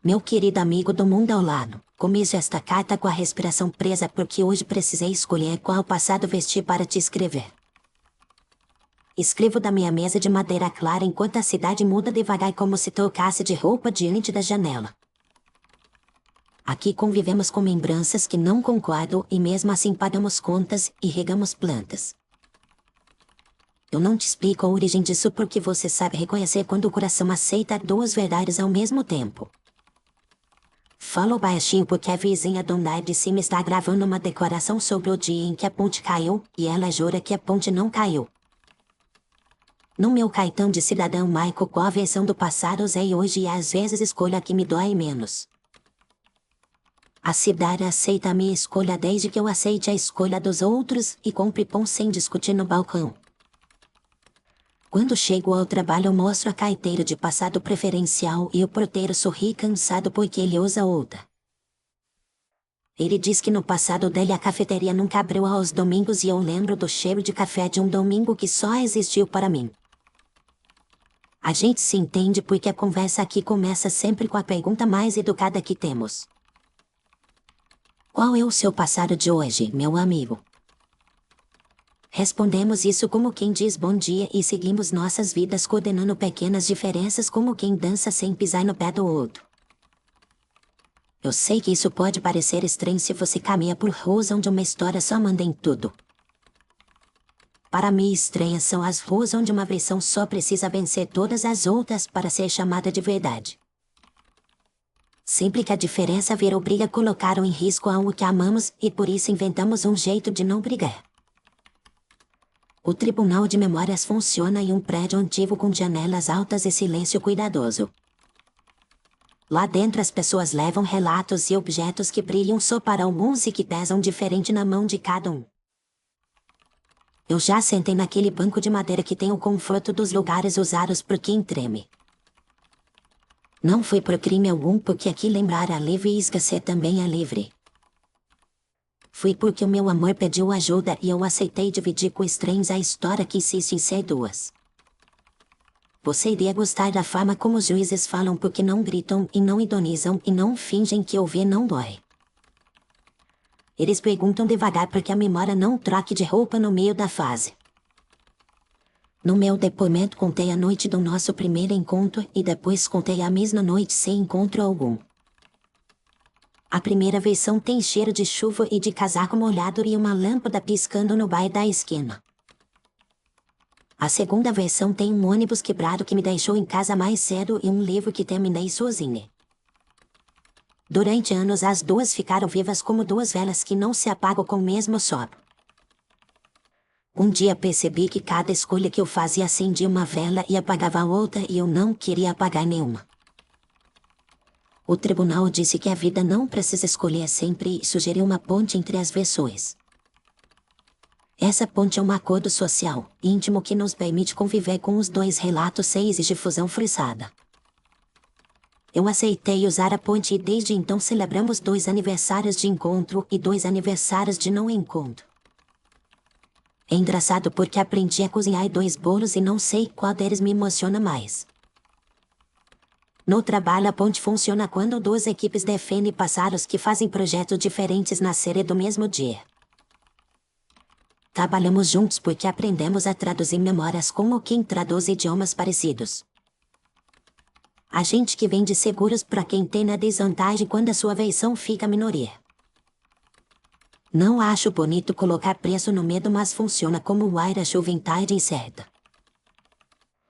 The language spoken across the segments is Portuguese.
Meu querido amigo do mundo ao lado, começo esta carta com a respiração presa porque hoje precisei escolher qual passado vestir para te escrever. Escrevo da minha mesa de madeira clara enquanto a cidade muda devagar como se trocasse de roupa diante da janela. Aqui convivemos com lembranças que não concordam e mesmo assim pagamos contas e regamos plantas. Eu não te explico a origem disso porque você sabe reconhecer quando o coração aceita duas verdades ao mesmo tempo. Falo baixinho porque a vizinha do andar de cima está gravando uma declaração sobre o dia em que a ponte caiu, e ela jura que a ponte não caiu. No meu cartão de cidadão Michael, qual a versão do passado usei hoje e às vezes escolho a que me dói menos. A cidade aceita a minha escolha desde que eu aceite a escolha dos outros e compre pão sem discutir no balcão. Quando chego ao trabalho eu mostro a carteira de passado preferencial e o porteiro sorri cansado porque ele usa outra. Ele diz que no passado dele a cafeteria nunca abriu aos domingos e eu lembro do cheiro de café de um domingo que só existiu para mim. A gente se entende porque a conversa aqui começa sempre com a pergunta mais educada que temos. Qual é o seu passado de hoje, meu amigo? Respondemos isso como quem diz bom dia e seguimos nossas vidas coordenando pequenas diferenças como quem dança sem pisar no pé do outro. Eu sei que isso pode parecer estranho se você caminha por ruas onde uma história só manda em tudo. Para mim estranhas são as ruas onde uma versão só precisa vencer todas as outras para ser chamada de verdade. Sempre que a diferença vir obriga a colocar em risco algo que amamos e por isso inventamos um jeito de não brigar. O Tribunal de Memórias funciona em um prédio antigo com janelas altas e silêncio cuidadoso. Lá dentro as pessoas levam relatos e objetos que brilham só para alguns e que pesam diferente na mão de cada um. Eu já sentei naquele banco de madeira que tem o conforto dos lugares usados por quem treme. Não foi por crime algum porque aqui lembrar a livre e esquecer também é livre. Fui porque o meu amor pediu ajuda e eu aceitei dividir com estranhos a história que insiste em ser duas. Você iria gostar da forma como os juízes falam porque não gritam e não ironizam e não fingem que ouvir não dói. Eles perguntam devagar porque a memória não troque de roupa no meio da fase. No meu depoimento contei a noite do nosso primeiro encontro e depois contei a mesma noite sem encontro algum. A primeira versão tem cheiro de chuva e de casaco molhado e uma lâmpada piscando no bar da esquina. A segunda versão tem um ônibus quebrado que me deixou em casa mais cedo e um livro que terminei sozinha. Durante anos as duas ficaram vivas como duas velas que não se apagam com o mesmo sopro. Um dia percebi que cada escolha que eu fazia acendia uma vela e apagava a outra e eu não queria apagar nenhuma. O tribunal disse que a vida não precisa escolher sempre e sugeriu uma ponte entre as versões. Essa ponte é um acordo social, íntimo que nos permite conviver com os dois relatos sem exigir fusão forçada. Eu aceitei usar a ponte e desde então celebramos 2 aniversários de encontro e 2 aniversários de não encontro. É engraçado porque aprendi a cozinhar 2 bolos e não sei qual deles me emociona mais. No trabalho a ponte funciona quando 2 equipes defendem pássaros que fazem projetos diferentes nascerem do mesmo dia. Trabalhamos juntos porque aprendemos a traduzir memórias como quem traduz idiomas parecidos. A gente que vende seguros para quem tem na desvantagem quando a sua versão fica minoria. Não acho bonito colocar preço no medo, mas funciona como o ar a chuva em tarde incerta.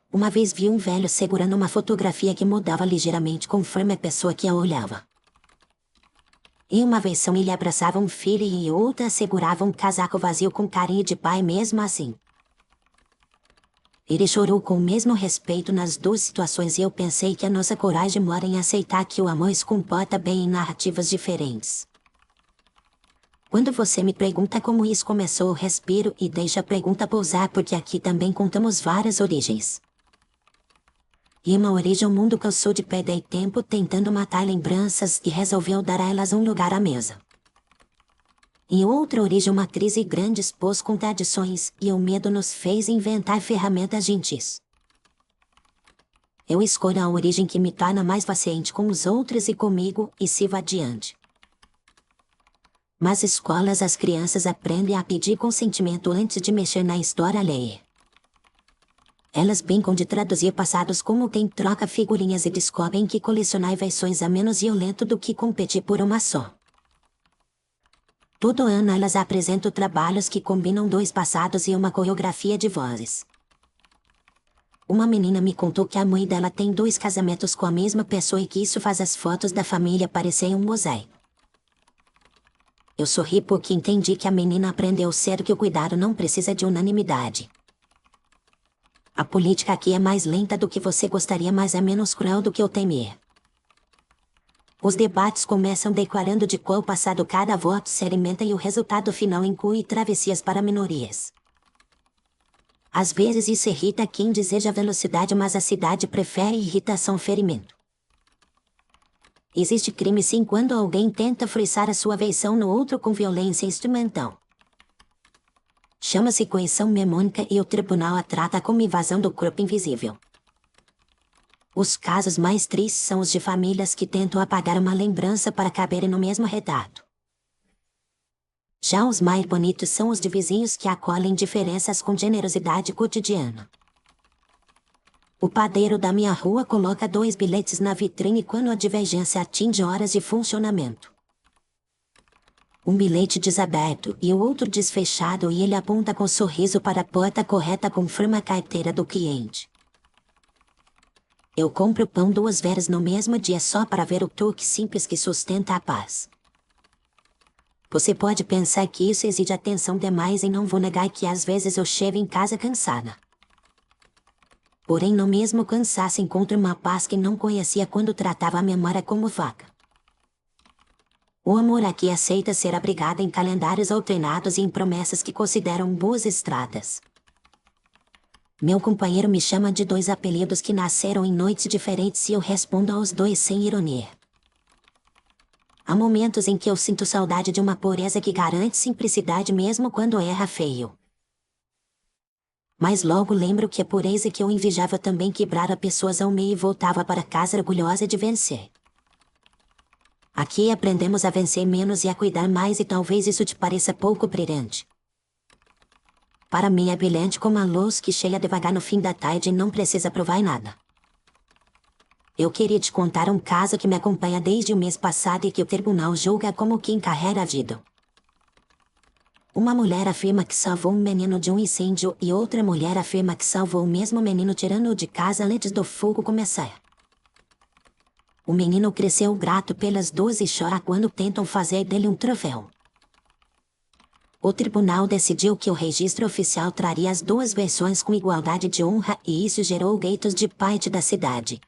Uma vez vi um velho segurando uma fotografia que mudava ligeiramente conforme a pessoa que a olhava. Em uma versão ele abraçava um filho e em outra segurava um casaco vazio com carinho de pai mesmo assim. Ele chorou com o mesmo respeito nas 2 situações e eu pensei que a nossa coragem mora em aceitar que o amor se comporta bem em narrativas diferentes. Quando você me pergunta como isso começou, eu respiro e deixo a pergunta pousar porque aqui também contamos várias origens. E uma origem o mundo cansou de perder tempo tentando matar lembranças e resolveu dar a elas um lugar à mesa. Em outra origem uma crise grande expôs contradições e o medo nos fez inventar ferramentas gentis. Eu escolho a origem que me torna mais paciente com os outros e comigo, e sigo adiante. Nas escolas as crianças aprendem a pedir consentimento antes de mexer na história alheia. Elas brincam de traduzir passados como quem troca figurinhas e descobrem que colecionar versões é menos violento do que competir por uma só. Todo ano elas apresentam trabalhos que combinam dois passados e uma coreografia de vozes. Uma menina me contou que a mãe dela tem 2 casamentos com a mesma pessoa e que isso faz as fotos da família parecerem um mosaico. Eu sorri porque entendi que a menina aprendeu cedo que o cuidado não precisa de unanimidade. A política aqui é mais lenta do que você gostaria, mas é menos cruel do que eu temia. Os debates começam declarando de qual passado cada voto se alimenta e o resultado final inclui travessias para minorias. Às vezes isso irrita quem deseja velocidade, mas a cidade prefere irritação ferimento. Existe crime sim quando alguém tenta forçar a sua versão no outro com violência instrumental. Chama-se coerção mnemônica e o tribunal a trata como invasão do corpo invisível. Os casos mais tristes são os de famílias que tentam apagar uma lembrança para caberem no mesmo retrato. Já os mais bonitos são os de vizinhos que acolhem diferenças com generosidade cotidiana. O padeiro da minha rua coloca 2 bilhetes na vitrine quando a divergência atinge horas de funcionamento. Um bilhete desaberto e o outro desfechado e ele aponta com sorriso para a porta correta conforme a carteira do cliente. Eu compro pão 2 vezes no mesmo dia só para ver o toque simples que sustenta a paz. Você pode pensar que isso exige atenção demais e não vou negar que às vezes eu chego em casa cansada. Porém no mesmo cansaço encontro uma paz que não conhecia quando tratava a memória como faca. O amor aqui aceita ser abrigado em calendários alternados e em promessas que consideram boas estradas. Meu companheiro me chama de 2 apelidos que nasceram em noites diferentes e eu respondo aos 2 sem ironia. Há momentos em que eu sinto saudade de uma pureza que garante simplicidade mesmo quando erra feio. Mas logo lembro que a pureza que eu invejava também quebrara pessoas ao meio e voltava para casa orgulhosa de vencer. Aqui aprendemos a vencer menos e a cuidar mais e talvez isso te pareça pouco brilhante. Para mim é brilhante como a luz que chega devagar no fim da tarde e não precisa provar nada. Eu queria te contar um caso que me acompanha desde o mês passado e que o tribunal julga como quem carrega a vida. Uma mulher afirma que salvou um menino de um incêndio e outra mulher afirma que salvou o mesmo menino tirando-o de casa antes do fogo começar. O menino cresceu grato pelas 2 e chora quando tentam fazer dele um troféu. O tribunal decidiu que o registro oficial traria as 2 versões com igualdade de honra e isso gerou gritos de parte da cidade.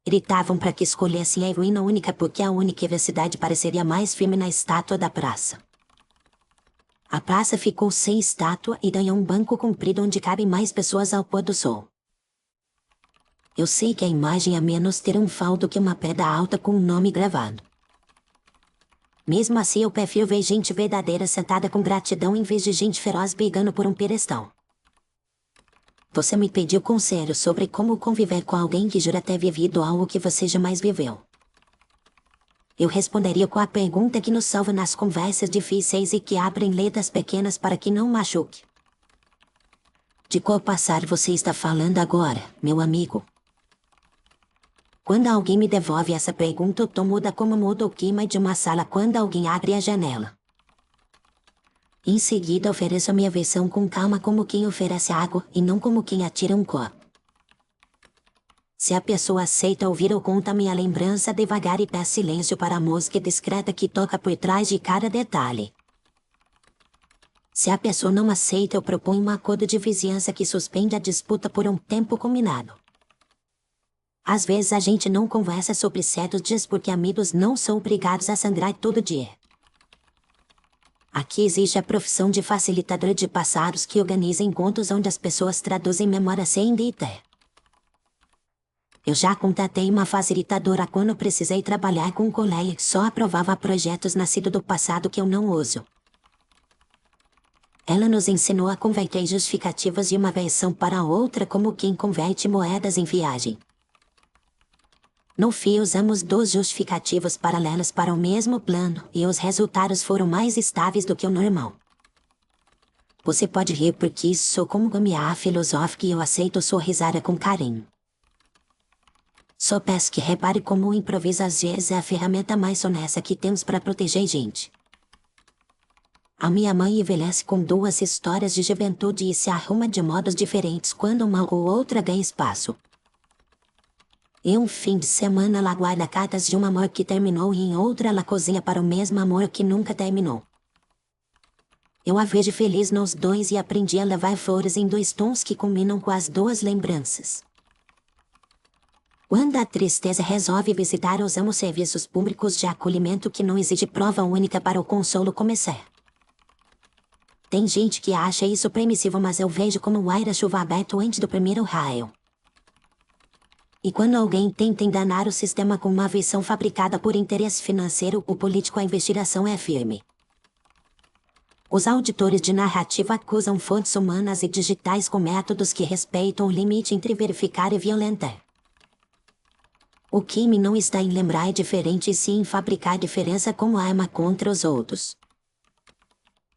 Gritavam para que escolhessem a heroína única porque a única universidade pareceria mais firme na estátua da praça. A praça ficou sem estátua e ganhou um banco comprido onde cabem mais pessoas ao pôr do sol. Eu sei que a imagem é menos triunfal do que uma pedra alta com um nome gravado. Mesmo assim eu prefiro ver gente verdadeira sentada com gratidão em vez de gente feroz brigando por um pedestal. Você me pediu conselho sobre como conviver com alguém que jura ter vivido algo que você jamais viveu. Eu responderia com a pergunta que nos salva nas conversas difíceis e que abrem letras pequenas para que não machuque. De qual passado você está falando agora, meu amigo? Quando alguém me devolve essa pergunta, o tom muda como muda o clima de uma sala quando alguém abre a janela. Em seguida ofereço a minha versão com calma como quem oferece água e não como quem atira um copo. Se a pessoa aceita ouvir ou conta minha lembrança devagar e peço silêncio para a música discreta que toca por trás de cada detalhe. Se a pessoa não aceita eu proponho um acordo de vizinhança que suspende a disputa por um tempo combinado. Às vezes a gente não conversa sobre certos dias porque amigos não são obrigados a sangrar todo dia. Aqui existe a profissão de facilitador de passados que organiza encontros onde as pessoas traduzem memória sem dita. Eu já contatei uma facilitadora quando precisei trabalhar com um colega que só aprovava projetos nascidos do passado que eu não uso. Ela nos ensinou a converter justificativas de uma versão para a outra como quem converte moedas em viagem. No fim usamos 2 justificativas paralelas para o mesmo plano e os resultados foram mais estáveis do que o normal. Você pode rir porque isso sou como gambiarra filosófica e eu aceito sua risada com carinho. Só peço que repare como o improviso às vezes é a ferramenta mais honesta que temos para proteger gente. A minha mãe envelhece com 2 histórias de juventude e se arruma de modos diferentes quando uma ou outra ganha espaço. Em um fim de semana ela guarda cartas de um amor que terminou e em outra ela cozinha para o mesmo amor que nunca terminou. Eu a vejo feliz nos 2 e aprendi a levar flores em 2 tons que combinam com as 2 lembranças. Quando a tristeza resolve visitar, usamos serviços públicos de acolhimento que não exige prova única para o consolo começar. Tem gente que acha isso permissivo, mas eu vejo como o ar da chuva aberto antes do primeiro raio. E quando alguém tenta enganar o sistema com uma versão fabricada por interesse financeiro, o político a investigação é firme. Os auditores de narrativa acusam fontes humanas e digitais com métodos que respeitam o limite entre verificar e violentar. O crime não está em lembrar diferente e sim em fabricar diferença como arma contra os outros.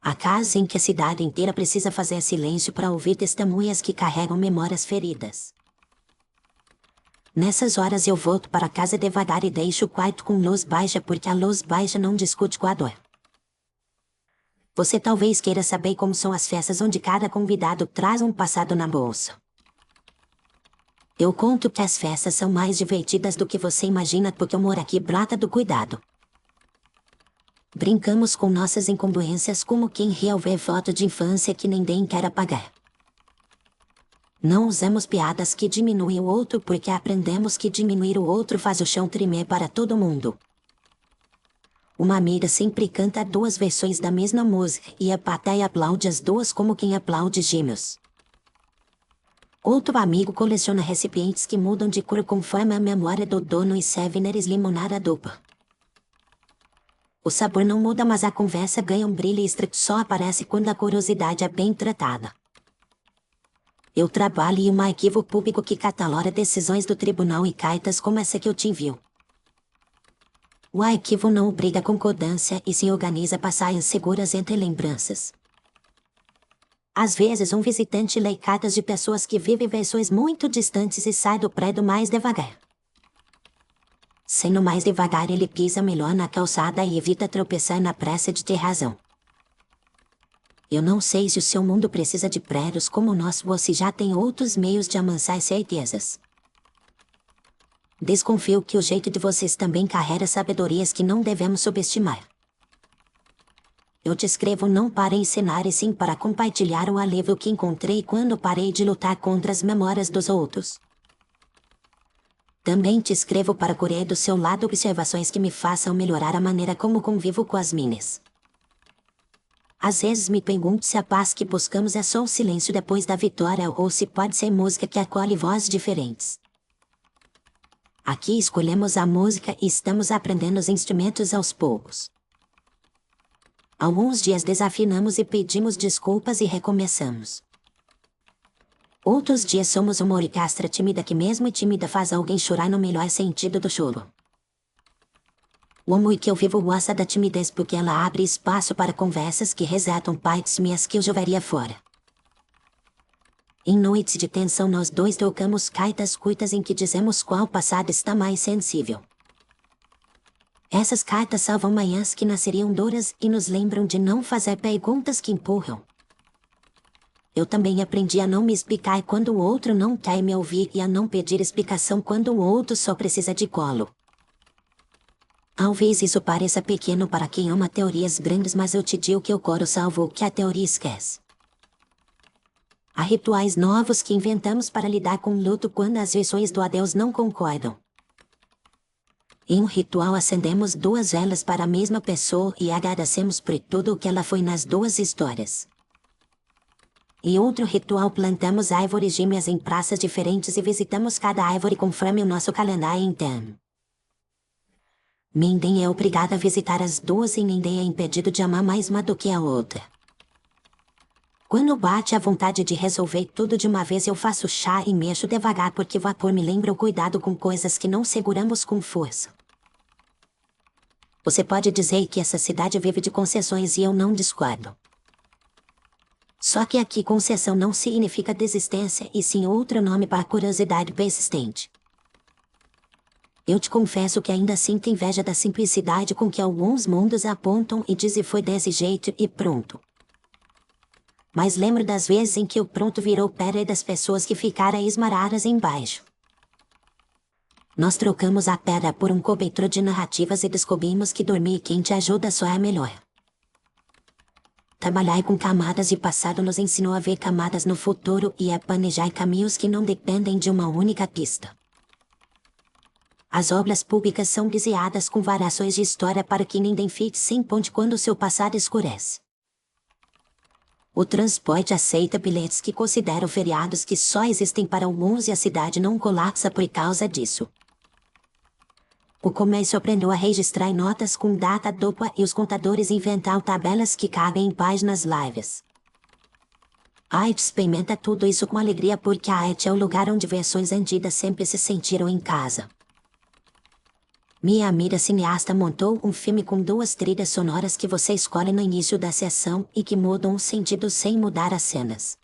Há casos em que a cidade inteira precisa fazer silêncio para ouvir testemunhas que carregam memórias feridas. Nessas horas eu volto para casa devagar e deixo o quarto com luz baixa porque a luz baixa não discute com a dor. Você talvez queira saber como são as festas onde cada convidado traz um passado na bolsa. Eu conto que as festas são mais divertidas do que você imagina porque o humor aqui brota do cuidado. Brincamos com nossas incongruências como quem ri ao ver foto de infância que ninguém quer apagar. Não usamos piadas que diminuem o outro porque aprendemos que diminuir o outro faz o chão tremer para todo mundo. Uma amiga sempre canta 2 versões da mesma música e a plateia aplaude as 2 como quem aplaude gêmeos. Outro amigo coleciona recipientes que mudam de cor conforme a memória do dono e serve neles limonada dupla. O sabor não muda, mas a conversa ganha um brilho extra que só aparece quando a curiosidade é bem tratada. Eu trabalho em um arquivo público que cataloga decisões do tribunal e cartas como essa que eu te envio. O arquivo não obriga a concordância e se organiza passagens seguras entre lembranças. Às vezes um visitante lê cartas de pessoas que vivem versões muito distantes e sai do prédio mais devagar. Sendo mais devagar, ele pisa melhor na calçada e evita tropeçar na pressa de ter razão. Eu não sei se o seu mundo precisa de prédios como o nosso ou se já tem outros meios de amansar certezas. Desconfio que o jeito de vocês também carrega sabedorias que não devemos subestimar. Eu te escrevo não para ensinar e sim para compartilhar o alívio que encontrei quando parei de lutar contra as memórias dos outros. Também te escrevo para colher do seu lado observações que me façam melhorar a maneira como convivo com as minhas. Às vezes me pergunto se a paz que buscamos é só o silêncio depois da vitória ou se pode ser música que acolhe vozes diferentes. Aqui escolhemos a música e estamos aprendendo os instrumentos aos poucos. Alguns dias desafinamos e pedimos desculpas e recomeçamos. Outros dias somos uma orquestra tímida que mesmo tímida faz alguém chorar no melhor sentido do choro. O amor que eu vivo gosta da timidez porque ela abre espaço para conversas que resetam partes minhas que eu jogaria fora. Em noites de tensão nós 2 trocamos cartas curtas em que dizemos qual passado está mais sensível. Essas cartas salvam manhãs que nasceriam duras e nos lembram de não fazer perguntas que empurram. Eu também aprendi a não me explicar quando o outro não quer me ouvir e a não pedir explicação quando o outro só precisa de colo. Talvez isso pareça pequeno para quem ama teorias grandes, mas eu te digo que o coro salva o que a teoria esquece. Há rituais novos que inventamos para lidar com o luto quando as versões do adeus não concordam. Em um ritual acendemos 2 velas para a mesma pessoa e agradecemos por tudo o que ela foi nas 2 histórias. Em outro ritual plantamos árvores gêmeas em praças diferentes e visitamos cada árvore conforme o nosso calendário interno. Ninguém é obrigado a visitar as 2 e ninguém é impedido de amar mais uma do que a outra. Quando bate a vontade de resolver tudo de uma vez, eu faço chá e mexo devagar porque vapor me lembra o cuidado com coisas que não seguramos com força. Você pode dizer que essa cidade vive de concessões e eu não discordo. Só que aqui concessão não significa desistência e sim outro nome para curiosidade persistente. Eu te confesso que ainda sinto inveja da simplicidade com que alguns mundos apontam e dizem foi desse jeito e pronto. Mas lembro das vezes em que o pronto virou pedra e das pessoas que ficaram esmaradas embaixo. Nós trocamos a pedra por um cobertor de narrativas e descobrimos que dormir quente ajuda só é melhor. Trabalhar com camadas de passado nos ensinou a ver camadas no futuro e a planejar caminhos que não dependem de uma única pista. As obras públicas são baseadas com variações de história para que ninguém fique sem ponte quando seu passado escurece. O transporte aceita bilhetes que consideram feriados que só existem para alguns e a cidade não colapsa por causa disso. O comércio aprendeu a registrar notas com data dupla e os contadores inventaram tabelas que cabem em páginas lives. A arte experimenta tudo isso com alegria porque a arte é o lugar onde versões antigas sempre se sentiram em casa. Minha amiga cineasta montou um filme com 2 trilhas sonoras que você escolhe no início da sessão e que mudam o sentido sem mudar as cenas.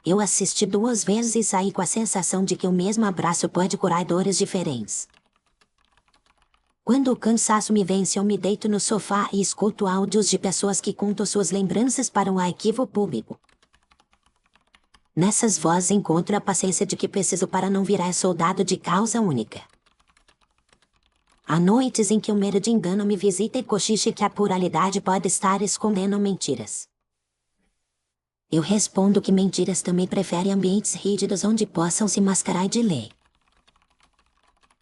Eu assisti 2 vezes e saí com a sensação de que o mesmo abraço pode curar dores diferentes. Quando o cansaço me vence, eu me deito no sofá e escuto áudios de pessoas que contam suas lembranças para um arquivo público. Nessas vozes encontro a paciência de que preciso para não virar soldado de causa única. Há noites em que o medo de engano me visita e cochicha que a pluralidade pode estar escondendo mentiras. Eu respondo que mentiras também preferem ambientes rígidos onde possam se mascarar de lei.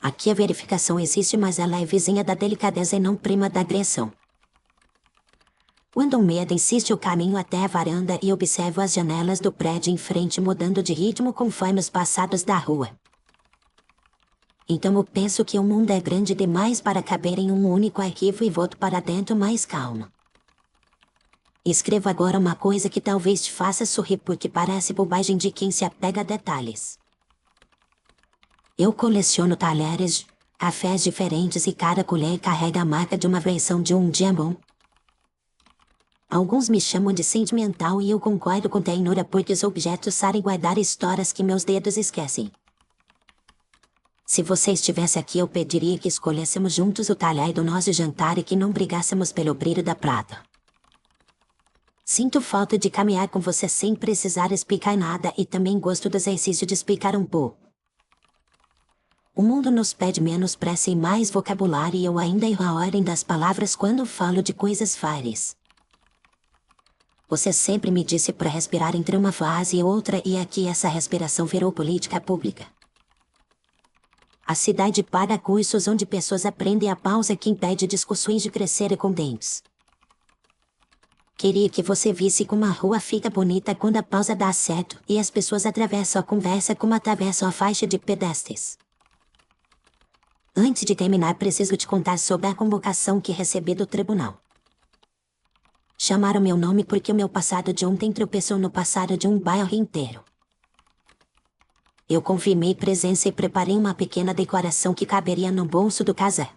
Aqui a verificação existe, mas ela é vizinha da delicadeza e não prima da agressão. Quando o medo insiste, eu caminho até a varanda e observo as janelas do prédio em frente mudando de ritmo conforme os passados da rua. Então eu penso que o mundo é grande demais para caber em um único arquivo e volto para dentro mais calma. Escrevo agora uma coisa que talvez te faça sorrir porque parece bobagem de quem se apega a detalhes. Eu coleciono talheres, cafés diferentes e cada colher carrega a marca de uma versão de um dia bom. Alguns me chamam de sentimental e eu concordo com ternura porque os objetos sabem guardar histórias que meus dedos esquecem. Se você estivesse aqui, eu pediria que escolhêssemos juntos o talher do nosso jantar e que não brigássemos pelo brilho da prata. Sinto falta de caminhar com você sem precisar explicar nada e também gosto do exercício de explicar um pouco. O mundo nos pede menos pressa e mais vocabulário e eu ainda erro a ordem das palavras quando falo de coisas fáceis. Você sempre me disse para respirar entre uma frase e outra e aqui essa respiração virou política pública. A cidade paga cursos onde pessoas aprendem a pausa que impede discussões de crescer com dentes. Queria que você visse como a rua fica bonita quando a pausa dá certo e as pessoas atravessam a conversa como atravessam a faixa de pedestres. Antes de terminar, preciso te contar sobre a convocação que recebi do tribunal. Chamaram meu nome porque o meu passado de ontem tropeçou no passado de um bairro inteiro. Eu confirmei presença e preparei uma pequena decoração que caberia no bolso do casé.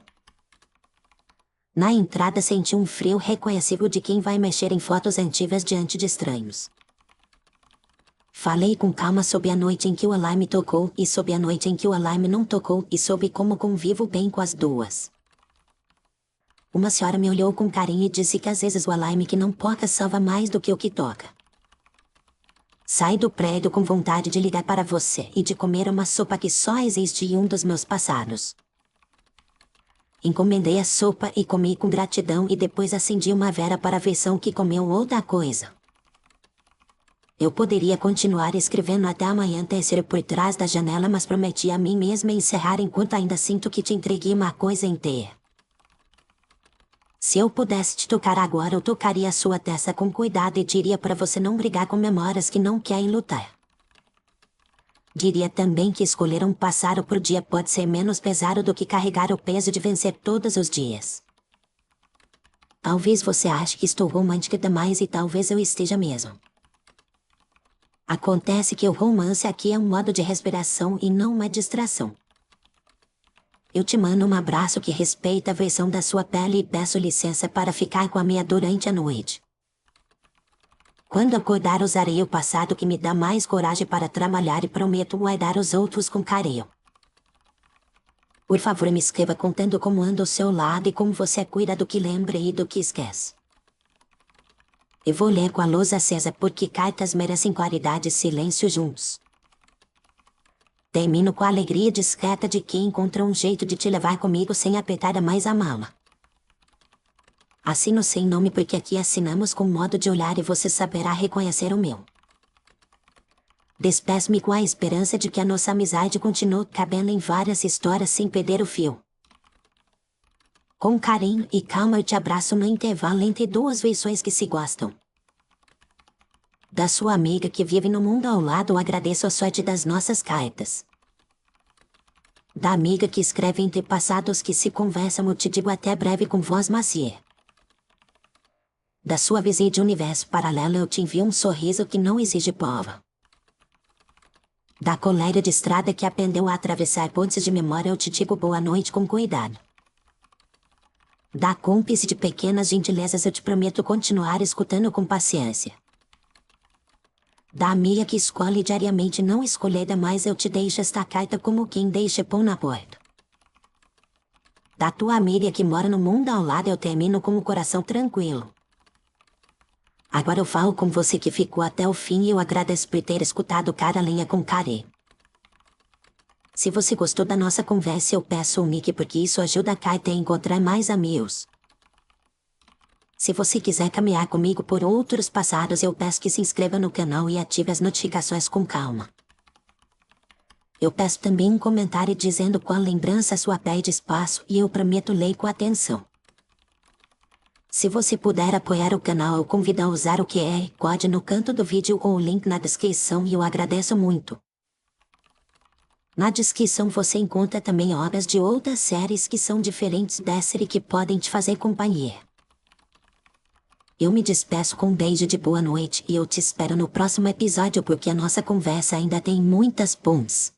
Na entrada senti um frio reconhecível de quem vai mexer em fotos antigas diante de estranhos. Falei com calma sobre a noite em que o alarme tocou e sobre a noite em que o alarme não tocou e sobre como convivo bem com as duas. Uma senhora me olhou com carinho e disse que às vezes o alarme que não toca salva mais do que o que toca. Saí do prédio com vontade de ligar para você e de comer uma sopa que só existe em um dos meus passados. Encomendei a sopa e comi com gratidão e depois acendi uma vela para a versão que comeu outra coisa. Eu poderia continuar escrevendo até amanhã tecer por trás da janela, mas prometi a mim mesma encerrar enquanto ainda sinto que te entreguei uma coisa inteira. Se eu pudesse te tocar agora, eu tocaria a sua testa com cuidado e diria para você não brigar com memórias que não querem lutar. Diria também que escolher um pássaro por dia pode ser menos pesado do que carregar o peso de vencer todos os dias. Talvez você ache que estou romântica demais e talvez eu esteja mesmo. Acontece que o romance aqui é um modo de respiração e não uma distração. Eu te mando um abraço que respeita a versão da sua pele e peço licença para ficar com a minha durante a noite. Quando acordar usarei o passado que me dá mais coragem para trabalhar e prometo guardar os outros com carinho. Por favor me escreva contando como anda ao seu lado e como você cuida do que lembra e do que esquece. Eu vou ler com a luz acesa porque cartas merecem claridade e silêncio juntos. Termino com a alegria discreta de quem encontrou um jeito de te levar comigo sem apertar mais a mala. Assino sem nome porque aqui assinamos com modo de olhar e você saberá reconhecer o meu. Despeço-me com a esperança de que a nossa amizade continue cabendo em várias histórias sem perder o fio. Com carinho e calma eu te abraço no intervalo entre duas versões que se gostam. Da sua amiga que vive no mundo ao lado, agradeço a sorte das nossas cartas. Da amiga que escreve entre passados que se conversam, eu te digo até breve com voz macia. Da sua vizinha de universo paralelo eu te envio um sorriso que não exige prova. Da colega de estrada que aprendeu a atravessar pontes de memória eu te digo boa noite com cuidado. Da cúmplice de pequenas gentilezas eu te prometo continuar escutando com paciência. Da amiga que escolhe diariamente não escolher demais eu te deixo esta carta como quem deixa pão na porta. Da tua amiga que mora no mundo ao lado eu termino com o coração tranquilo. Agora eu falo com você que ficou até o fim e eu agradeço por ter escutado cada linha com carinho. Se você gostou da nossa conversa eu peço o nick porque isso ajuda a carta a encontrar mais amigos. Se você quiser caminhar comigo por outros passados eu peço que se inscreva no canal e ative as notificações com calma. Eu peço também um comentário dizendo qual lembrança sua pede espaço e eu prometo ler com atenção. Se você puder apoiar o canal eu convido a usar o QR Code no canto do vídeo ou o link na descrição e eu agradeço muito. Na descrição você encontra também obras de outras séries que são diferentes dessa e que podem te fazer companhia. Eu me despeço com um beijo de boa noite e eu te espero no próximo episódio porque a nossa conversa ainda tem muitas pontes.